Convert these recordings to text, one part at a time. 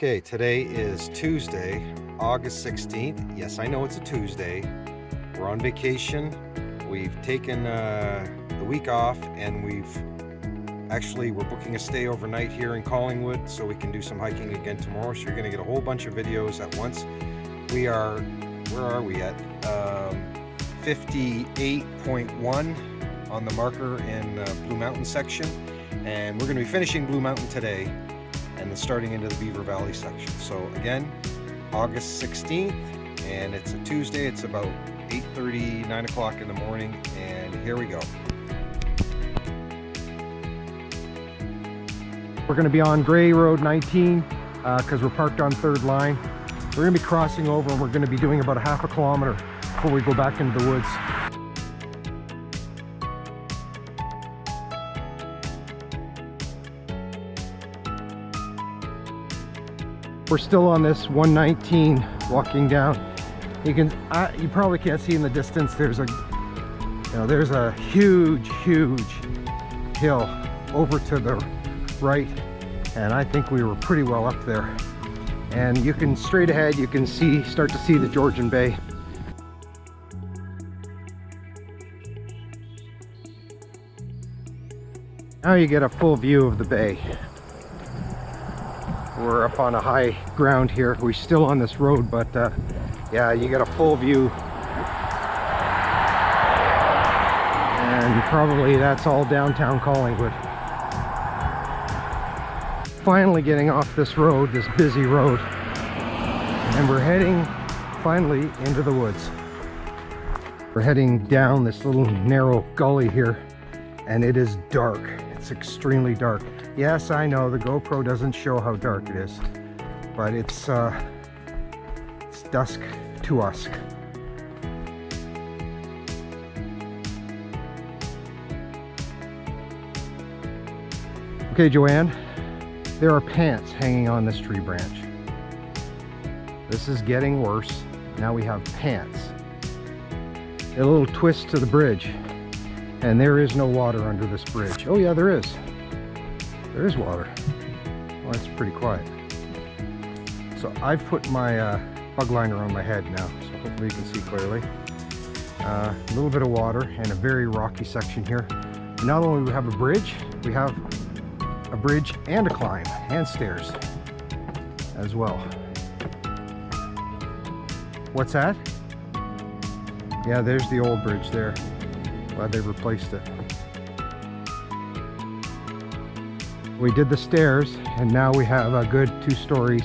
Okay, today is Tuesday, August 16th. Yes, I know it's a Tuesday. We're on vacation. We've taken the week off, and we're booking a stay overnight here in Collingwood so we can do some hiking again tomorrow. So you're going to get a whole bunch of videos at once. Where are we at? 58.1 on the marker in Blue Mountain section. And we're going to be finishing Blue Mountain today and then starting into the Beaver Valley section. So again, August 16th, and it's a Tuesday. It's about 8:30, 9 o'clock in the morning, and here we go. We're going to be on Gray Road 19 because we're parked on third line. We're going to be crossing over, and we're going to be doing about a half a kilometer before we go back into the woods. We're still on this 119 walking down. You probably can't see in the distance. There's a huge hill over to the right, and I think we were pretty well up there. And you can straight ahead, you can start to see the Georgian Bay. Now you get a full view of the bay. We're up on a high ground here. We're still on this road, but yeah, you get a full view. And probably that's all downtown Collingwood. Finally getting off this road, this busy road. And we're heading finally into the woods. We're heading down this little narrow gully here, and it is dark. It's extremely dark. Yes, I know the GoPro doesn't show how dark it is, but it's dusk to us. Okay, Joanne, there are pants hanging on this tree branch. This is getting worse. Now we have pants. A little twist to the bridge, and there is no water under this bridge. Oh yeah, there is. There is water. Well, it's pretty quiet. So I've put my bug liner on my head now, so hopefully you can see clearly. A little bit of water and a very rocky section here. Not only do we have a bridge, we have a bridge and a climb and stairs as well. What's that? Yeah, there's the old bridge there. Glad they replaced it. We did the stairs, and now we have a good 2 stories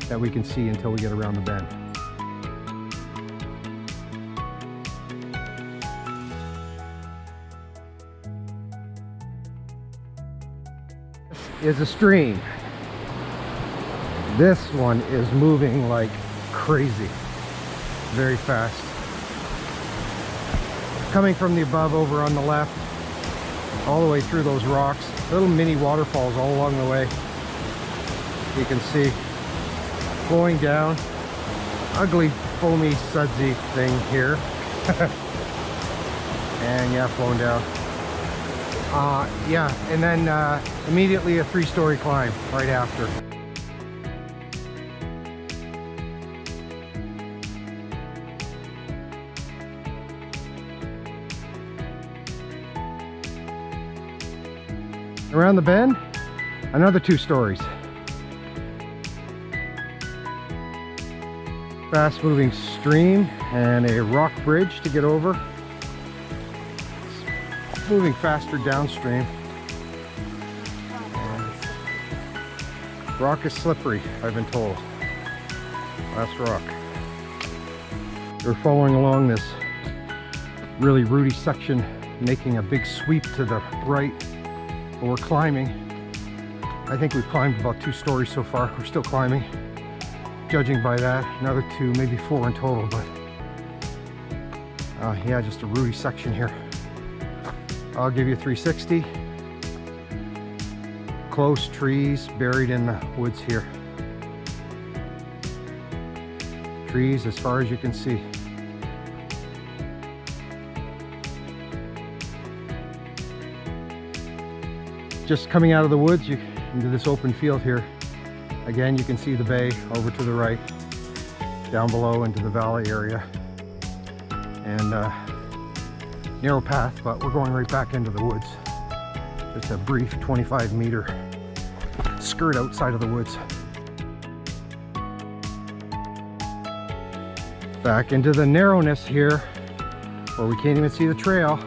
that we can see until we get around the bend. This is a stream. This one is moving like crazy, very fast. Coming from the above over on the left, all the way through those rocks, little mini waterfalls all along the way. You can see flowing down, ugly foamy sudsy thing here. And yeah, flowing down. Yeah, and then immediately a 3-story climb right after. Around the bend, another 2 stories. Fast moving stream and a rock bridge to get over. It's moving faster downstream. Rock is slippery, I've been told. Last rock. We're following along this really rooty section, making a big sweep to the right. We're climbing. I think we've climbed about 2 stories so far. We're still climbing, judging by that. Another 2, maybe 4 in total, but yeah, just a rooty section here. I'll give you 360. Close trees buried in the woods here. Trees as far as you can see. Just coming out of the woods into this open field here, Again, you can see the bay over to the right, down below into the valley area, and narrow path, but we're going right back into the woods. Just a brief 25-meter skirt outside of the woods. Back into the narrowness here, where we can't even see the trail.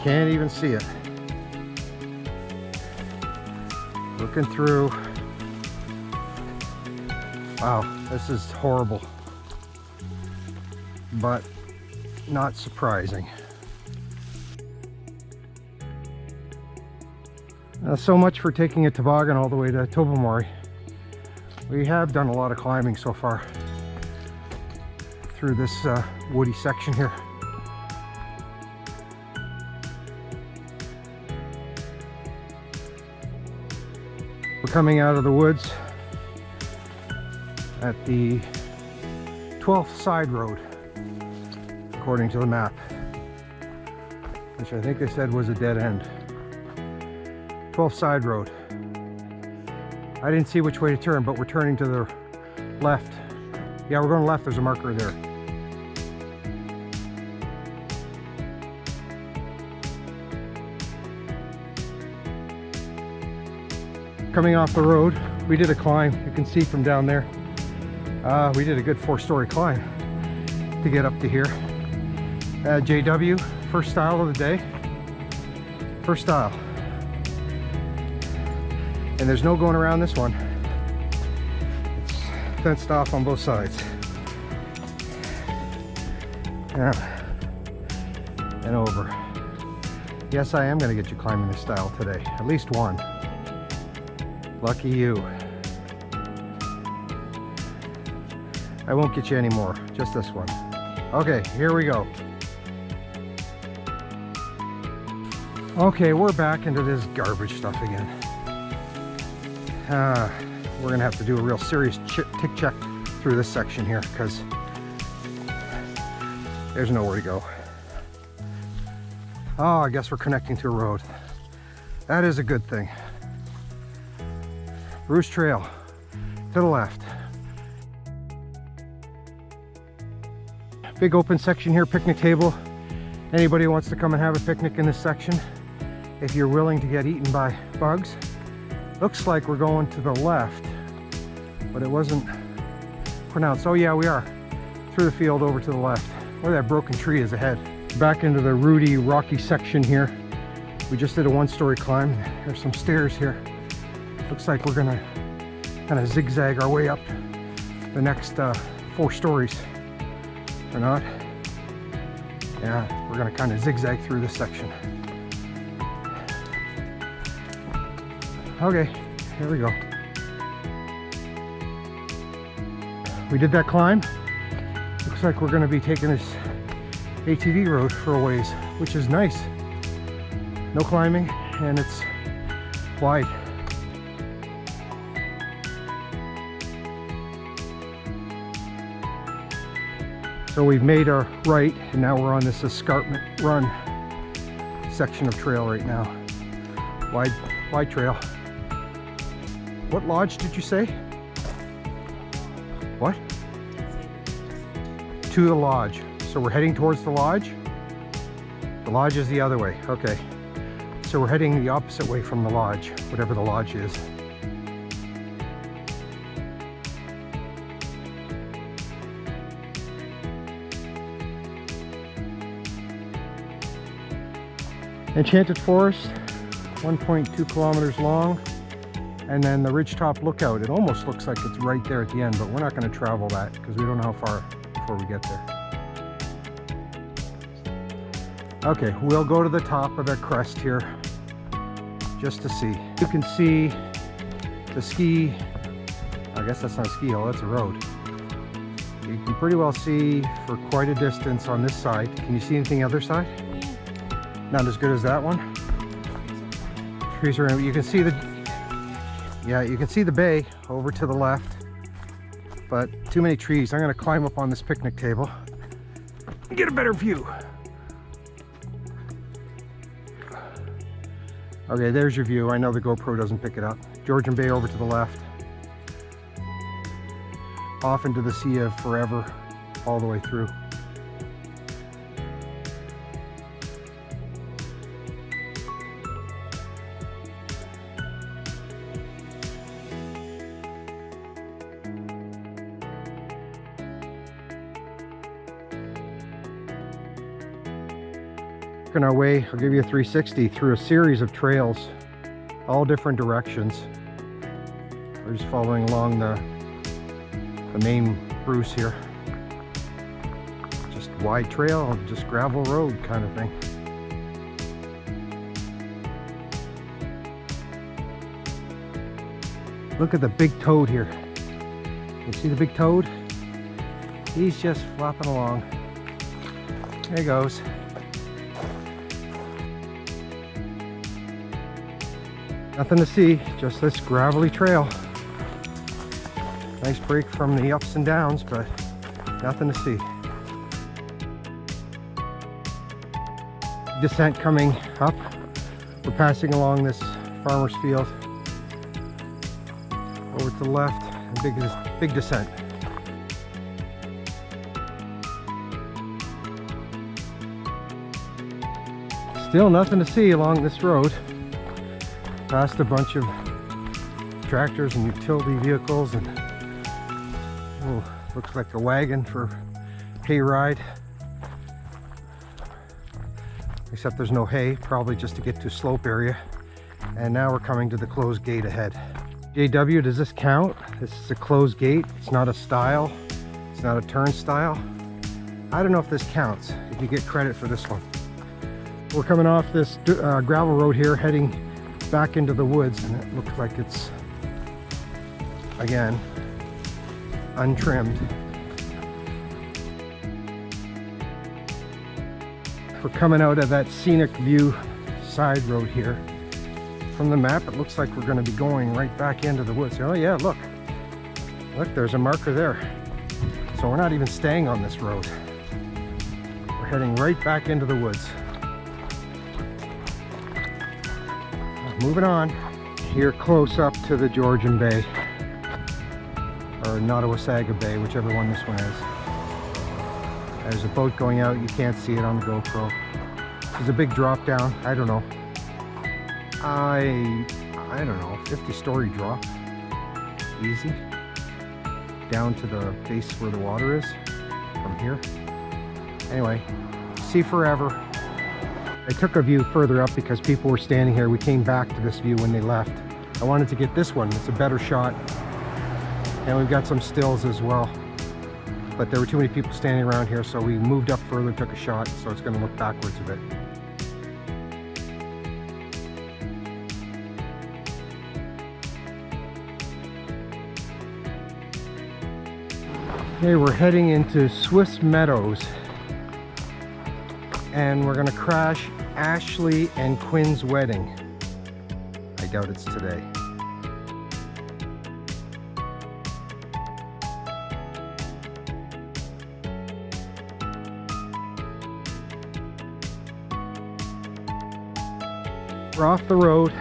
Can't even see it. Looking through. Wow, this is horrible, but not surprising. So much for taking a toboggan all the way to Tobermory. We have done a lot of climbing so far through this woody section here. We're coming out of the woods at the 12th side road, according to the map, which I think they said was a dead end. 12th side road. I didn't see which way to turn, but we're turning to the left. Yeah, we're going left. There's a marker there. Coming off the road, we did a climb. You can see from down there. We did a good 4-story climb to get up to here. JW, first style of the day. First style. And there's no going around this one. It's fenced off on both sides. Yeah. And over. Yes, I am going to get you climbing this style today. At least one. Lucky you. I won't get you any more. Just this one. Okay, here we go. Okay, we're back into this garbage stuff again. We're gonna have to do a real serious tick check through this section here, because there's nowhere to go. Oh, I guess we're connecting to a road. That is a good thing. Bruce Trail to the left. Big open section here, picnic table. Anybody who wants to come and have a picnic in this section, if you're willing to get eaten by bugs. Looks like we're going to the left, but it wasn't pronounced. Oh yeah, we are. Through the field over to the left, where that broken tree is ahead. Back into the rooty, rocky section here. We just did a 1-story climb. There's some stairs here. Looks like we're gonna kind of zigzag our way up the next 4 stories. Or not. Yeah, we're gonna kind of zigzag through this section. Okay, here we go. We did that climb. Looks like we're gonna be taking this ATV road for a ways, which is nice. No climbing, and it's wide. So we've made our right, and now we're on this escarpment run section of trail right now. Wide trail. What lodge did you say? What? To the lodge. So we're heading towards the lodge? The lodge is the other way. Okay. So we're heading the opposite way from the lodge, whatever the lodge is. Enchanted Forest, 1.2 kilometers long. And then the Ridgetop Lookout, it almost looks like it's right there at the end, but we're not going to travel that because we don't know how far before we get there. Okay, we'll go to the top of that crest here just to see. You can see the ski, I guess that's not a ski hill, that's a road. You can pretty well see for quite a distance on this side. Can you see anything the other side? Not as good as that one. Trees are in, you can see you can see the bay over to the left, but too many trees. I'm going to climb up on this picnic table and get a better view. Okay, there's your view. I know the GoPro doesn't pick it up. Georgian Bay over to the left. Off into the Sea of Forever, all the way through. On our way, I'll give you a 360 through a series of trails, all different directions. We're just following along the main Bruce here. Just wide trail, just gravel road kind of thing. Look at the big toad here. You see the big toad? He's just flopping along. There he goes. Nothing to see, just this gravelly trail. Nice break from the ups and downs, but nothing to see. Descent coming up. We're passing along this farmer's field. Over to the left, and big descent. Still nothing to see along this road. Past a bunch of tractors and utility vehicles, and looks like a wagon for hay ride. Except there's no hay, probably just to get to a slope area. And now we're coming to the closed gate ahead. JW, does this count? This is a closed gate. It's not a stile. It's not a turnstile. I don't know if this counts, if you get credit for this one. We're coming off this gravel road here, heading back into the woods, and it looks like it's, again, untrimmed. We're coming out of that scenic view side road here. From the map, it looks like we're going to be going right back into the woods. Oh yeah, look, there's a marker there. So we're not even staying on this road. We're heading right back into the woods. Moving on, here close up to the Georgian Bay, or Nottawasaga Bay, whichever one this one is. There's a boat going out, you can't see it on the GoPro. There's a big drop down, I don't know. I don't know, 50-story drop, easy. Down to the base where the water is, from here. Anyway, Sea Forever. I took a view further up because people were standing here. We came back to this view when they left. I wanted to get this one. It's a better shot. And we've got some stills as well. But there were too many people standing around here, so we moved up further, took a shot, so it's going to look backwards a bit. Okay, we're heading into Swiss Meadows. And we're gonna crash Ashley and Quinn's wedding. I doubt it's today. We're off the road,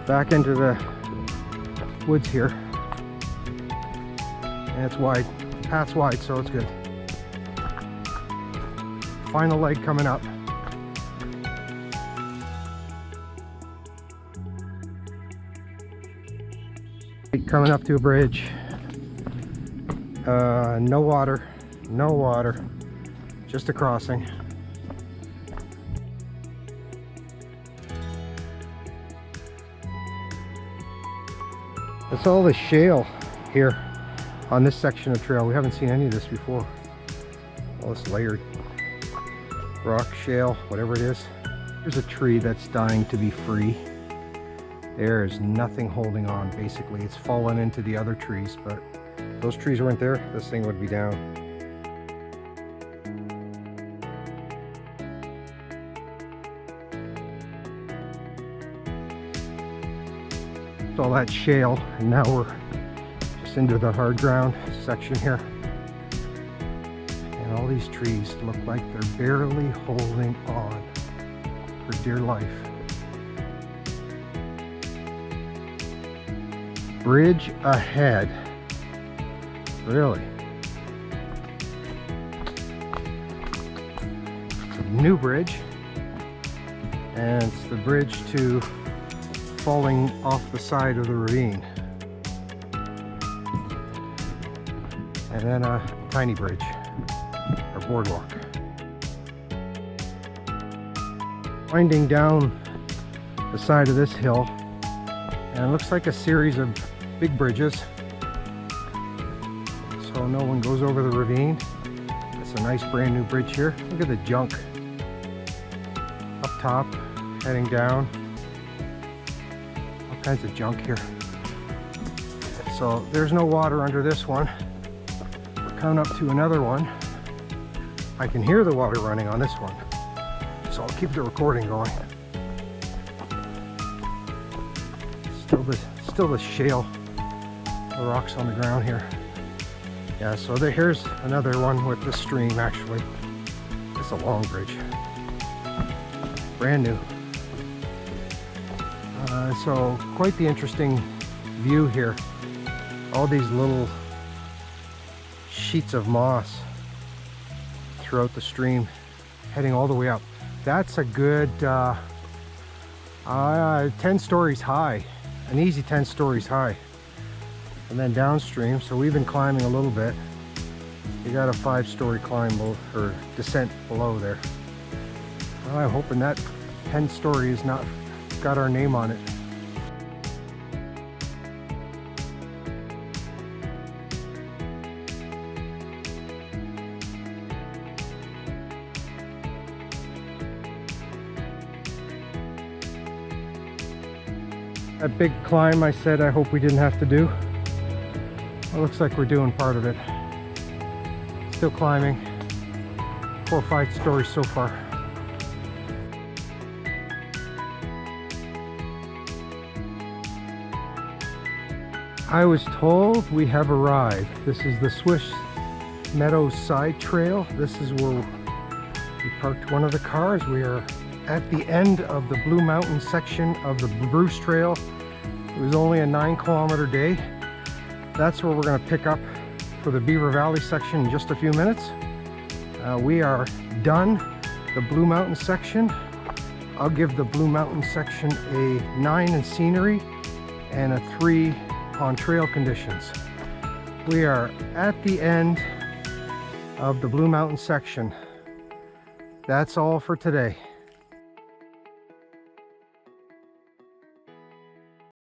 back into the woods here. And it's wide, the path's wide, so it's good. Final leg coming up. Coming up to a bridge. No water, just a crossing. That's all the shale here on this section of trail. We haven't seen any of this before. All this layered rock, shale, whatever it is. There's a tree that's dying to be free. There is nothing holding on. Basically, it's fallen into the other trees, but if those trees weren't there, this thing would be down. It's all that shale, and now we're just into the hard ground section here. And all these trees look like they're barely holding on for dear life. Bridge ahead. Really? It's a new bridge. And it's the bridge to falling off the side of the ravine. And then a tiny bridge, or boardwalk. Winding down the side of this hill, and it looks like a series of big bridges, so no one goes over the ravine. It's a nice brand new bridge here. Look at the junk up top, heading down. All kinds of junk here. So there's no water under this one. We're coming up to another one. I can hear the water running on this one, so I'll keep the recording going. Still the shale, the rocks on the ground here. Yeah, so here's another one with the stream. Actually, it's a long bridge, brand new. So quite the interesting view here. All these little sheets of moss throughout the stream, heading all the way up. That's a good 10 stories high, an easy 10 stories high. And then downstream, so we've been climbing a little bit. You got a 5-story climb or descent below there. Well, I'm hoping that 10 stories not got our name on it. That big climb I said I hope we didn't have to do. It looks like we're doing part of it. Still climbing. 4 or 5 stories so far. I was told we have arrived. This is the Swiss Meadows side trail. This is where we parked one of the cars. We are at the end of the Blue Mountain section of the Bruce Trail. It was only a 9-kilometer day. That's where we're going to pick up for the Beaver Valley section in just a few minutes. We are done the Blue Mountain section. I'll give the Blue Mountain section a 9 in scenery and a 3 on trail conditions. We are at the end of the Blue Mountain section. That's all for today.